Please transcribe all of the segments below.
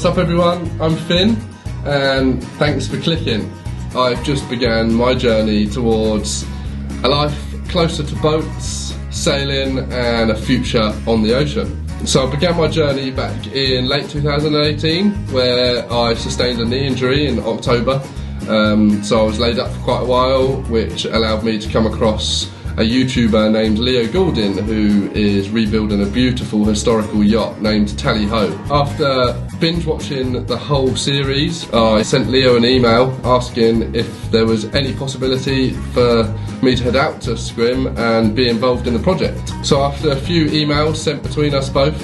What's up everyone, I'm Finn and thanks for clicking. I've just began my journey towards a life closer to boats, sailing and a future on the ocean. So I began my journey back in late 2018 where I sustained a knee injury in October. So I was laid up for quite a while, which allowed me to come across a YouTuber named Goodin who is rebuilding a beautiful historical yacht named Tally-Ho. After binge watching the whole series, I sent Leo an email asking if there was any possibility for me to head out to Scrim and be involved in the project. So after a few emails sent between us both,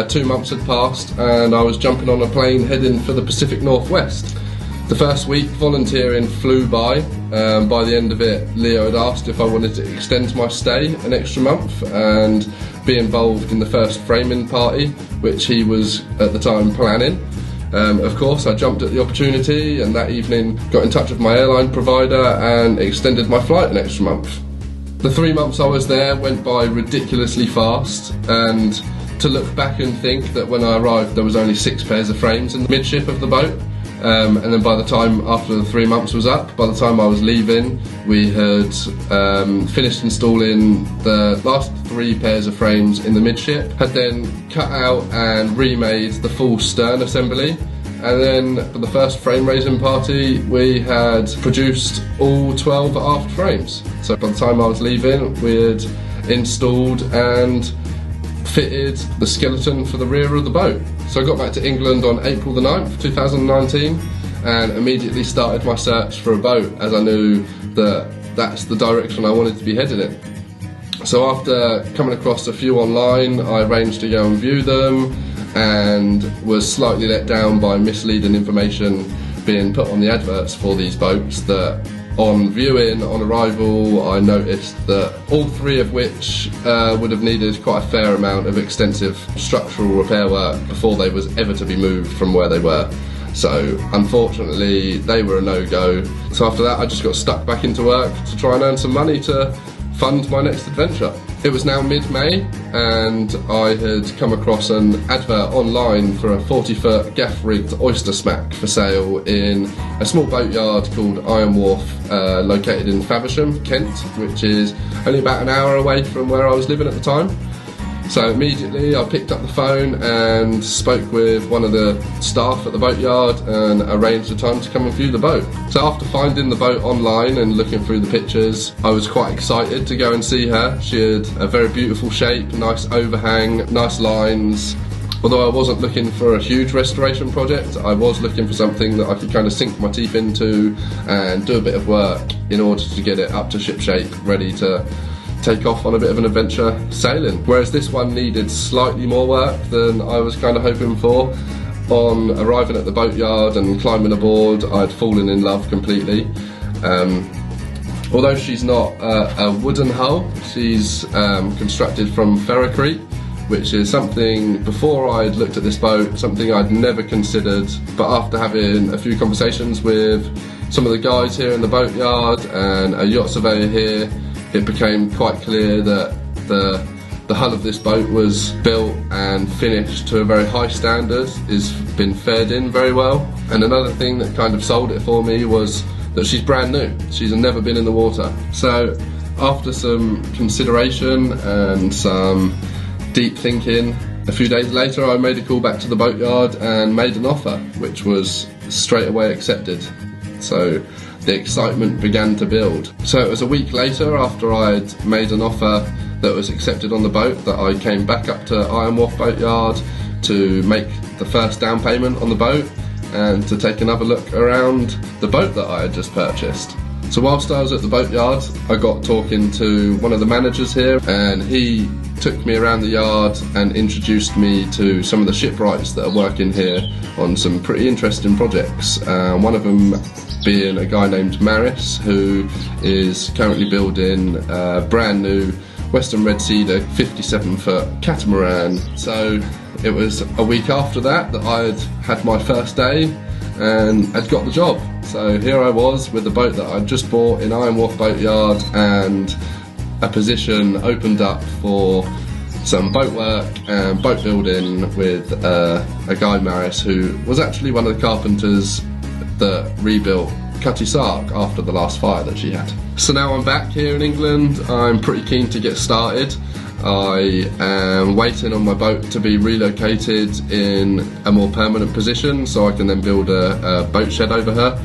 2 months had passed and I was jumping on a plane heading for the Pacific Northwest. The first week volunteering flew by. By the end of it, Leo had asked if I wanted to extend my stay an extra month and be involved in the first framing party, which he was at the time planning. Of course, I jumped at the opportunity and that evening got in touch with my airline provider and extended my flight an extra month. The 3 months I was there went by ridiculously fast, and to look back and think that when I arrived there was only 6 pairs of frames in the midship of the boat. And then by the time after the 3 months was up, by the time I was leaving, we had finished installing the last 3 pairs of frames in the midship, had then cut out and remade the full stern assembly, and then for the first frame raising party we had produced all 12 aft frames. So by the time I was leaving we had installed and fitted the skeleton for the rear of the boat. So I got back to England on April the 9th, 2019 and immediately started my search for a boat, as I knew that that's the direction I wanted to be headed in. So after coming across a few online, I arranged to go and view them and was slightly let down by misleading information being put on the adverts for these boats. That on viewing, on arrival, I noticed that all 3 of which would have needed quite a fair amount of extensive structural repair work before they was ever to be moved from where they were. So unfortunately they were a no-go. So after that I just got stuck back into work to try and earn some money to fund my next adventure. It was now mid-May and I had come across an advert online for a 40-foot gaff-rigged oyster smack for sale in a small boatyard called Iron Wharf, located in Faversham, Kent, which is only about an hour away from where I was living at the time. So immediately I picked up the phone and spoke with one of the staff at the boatyard and arranged a time to come and view the boat. So after finding the boat online and looking through the pictures, I was quite excited to go and see her. She had a very beautiful shape, nice overhang, nice lines. Although I wasn't looking for a huge restoration project, I was looking for something that I could kind of sink my teeth into and do a bit of work in order to get it up to ship shape, ready to take off on a bit of an adventure sailing. Whereas this one needed slightly more work than I was kind of hoping for. On arriving at the boatyard and climbing aboard, I'd fallen in love completely. Although she's not a wooden hull, she's constructed from ferro-crete, which is something, before I'd looked at this boat, something I'd never considered, but after having a few conversations with some of the guys here in the boatyard and a yacht surveyor here, it became quite clear that the hull of this boat was built and finished to a very high standard, it's been fared in very well. And another thing that kind of sold it for me was that she's brand new, she's never been in the water. So after some consideration and some deep thinking, a few days later I made a call back to the boatyard and made an offer, which was straight away accepted. So the excitement began to build. So it was a week later, after I'd made an offer that was accepted on the boat, that I came back up to Iron Wharf Boatyard to make the first down payment on the boat and to take another look around the boat that I had just purchased. So whilst I was at the boatyard, I got talking to one of the managers here, and he took me around the yard and introduced me to some of the shipwrights that are working here on some pretty interesting projects. One of them being a guy named Maris, who is currently building a brand new Western Red Cedar 57-foot catamaran. So it was a week after that I'd had my first day and had got the job. So here I was with the boat that I'd just bought in Iron Wharf Boatyard, and a position opened up for some boat work and boat building with a guy, Maris, who was actually one of the carpenters that rebuilt Cutty Sark after the last fire that she had. So now I'm back here in England. I'm pretty keen to get started. I am waiting on my boat to be relocated in a more permanent position so I can then build a boat shed over her,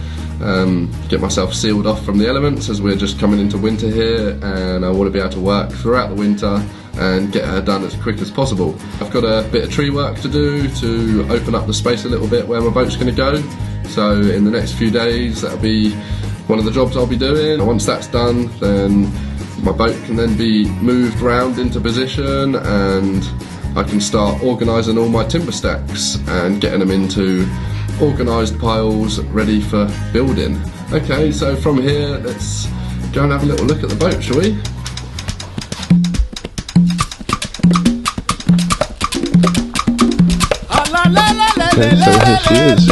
get myself sealed off from the elements as we're just coming into winter here, and I want to be able to work throughout the winter and get her done as quick as possible. I've got a bit of tree work to do to open up the space a little bit where my boat's going to go, so in the next few days that'll be one of the jobs I'll be doing. Once that's done, then my boat can then be moved round into position and I can start organising all my timber stacks and getting them into organised piles ready for building. Okay, so from here let's go and have a little look at the boat, shall we? Okay, so here she is.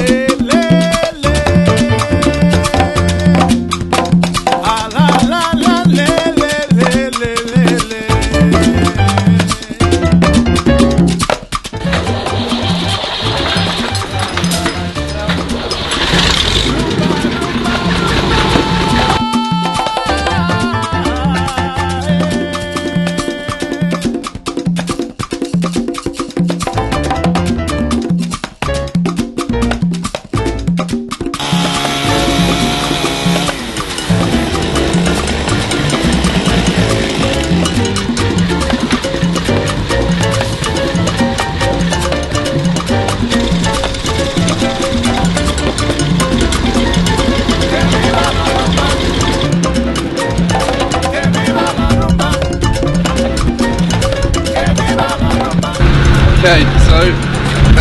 Okay, so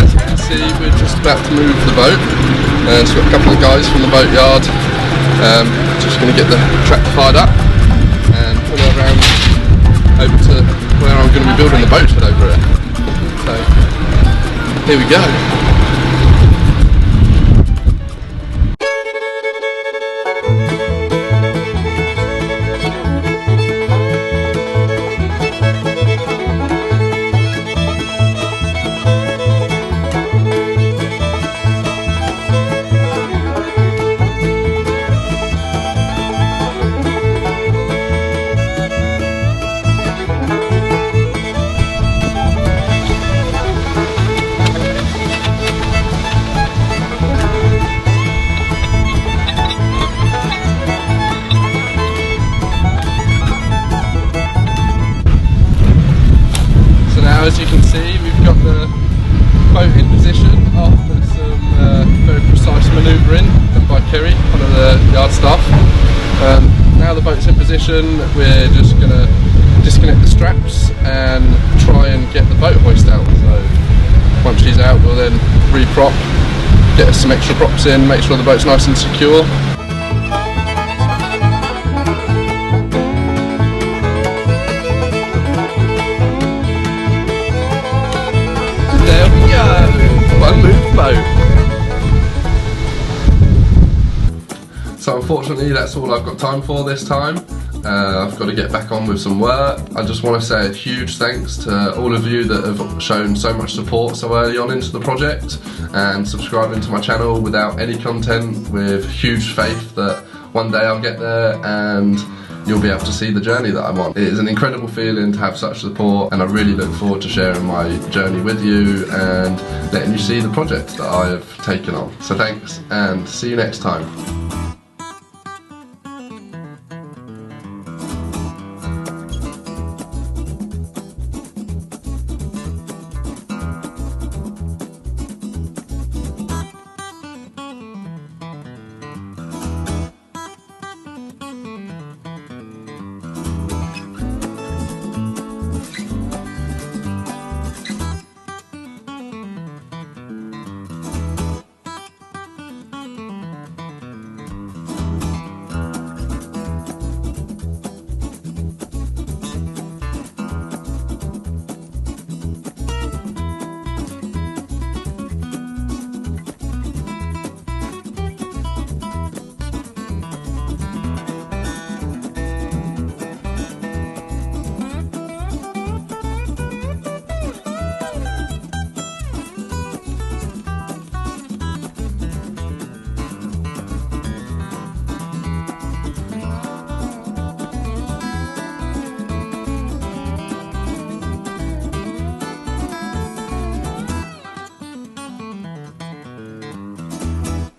as you can see, we're just about to move the boat. So we've got a couple of guys from the boatyard just going to get the tractor fired up and pull her around over to where I'm going to be building the boat shed over it. So here we go. As you can see, we've got the boat in position after some very precise manoeuvring done by Kerry, one of the yard staff. Now the boat's in position, we're just going to disconnect the straps and try and get the boat hoist out. So once she's out, we'll then re-prop, get some extra props in, make sure the boat's nice and secure. There we go, one moved boat. So unfortunately that's all I've got time for this time. I've got to get back on with some work. I just want to say a huge thanks to all of you that have shown so much support so early on into the project and subscribing to my channel without any content, with huge faith that one day I'll get there and you'll be able to see the journey that I'm on. It is an incredible feeling to have such support, and I really look forward to sharing my journey with you and letting you see the project that I have taken on. So thanks, and see you next time.